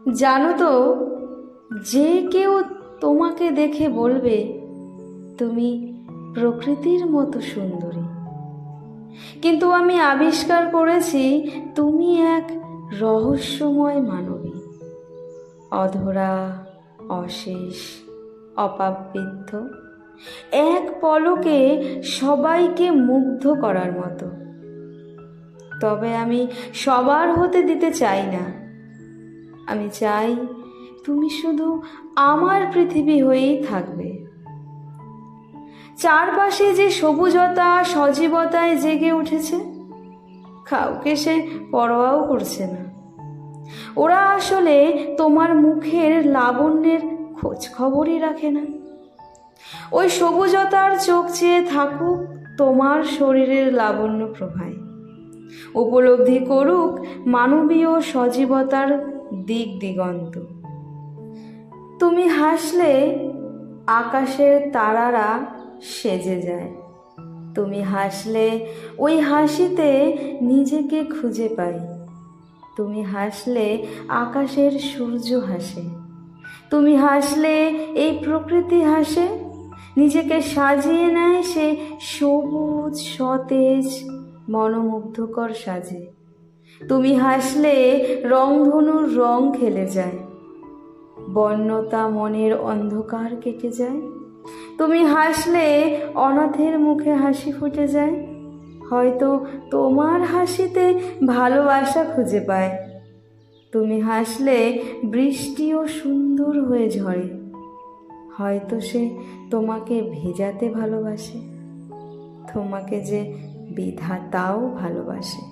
জানো তো, যে কেউ তোমাকে দেখে বলবে তুমি প্রকৃতির মতো সুন্দরী, কিন্তু আমি আবিষ্কার করেছি তুমি এক রহস্যময় মানবী, অধরা, অশেষ, অপাবৃদ্ধ, এক পলকে সবাইকে মুগ্ধ করার মতো। তবে আমি সবার হতে দিতে চাই না। আমি চাই তুমি শুধু আমার পৃথিবী হয়েই থাকবে। চারপাশে যে সবুজতা সজীবতায় জেগে উঠেছে, কাউকে সে পরোয়াও করছে না। ওরা আসলে তোমার মুখের লাবণ্যের খোঁজ খবরই রাখে না। ওই সবুজতার চোখ চেয়ে থাকুক তোমার শরীরের লাবণ্য প্রভায়, উপলব্ধি করুক মানবীয় সজীবতার দিক দিগন্ত। তুমি হাসলে আকাশের তারারা সেজে যায়। তুমি হাসলে ওই হাসিতে নিজেকে খুঁজে পাই। তুমি হাসলে আকাশের সূর্য হাসে। তুমি হাসলে এই প্রকৃতি হাসে, নিজেকে সাজিয়ে নেয় সে সবুজ সতেজ মনোমুগ্ধকর সাজে। তুমি হাসলে রংধনুর রং খেলে যায়, বন্যতা মনের অন্ধকার কেটে যায়। তুমি হাসলে অনাথের মুখে হাসি ফুটে যায়। হয়তো তোমার হাসিতে ভালোবাসা খুঁজে পায়। তুমি হাসলে বৃষ্টিও সুন্দর হয়ে ঝরে। হয়তো সে তোমাকে ভেজাতে ভালোবাসে, তোমাকে যে বিধাতাও ভালোবাসে।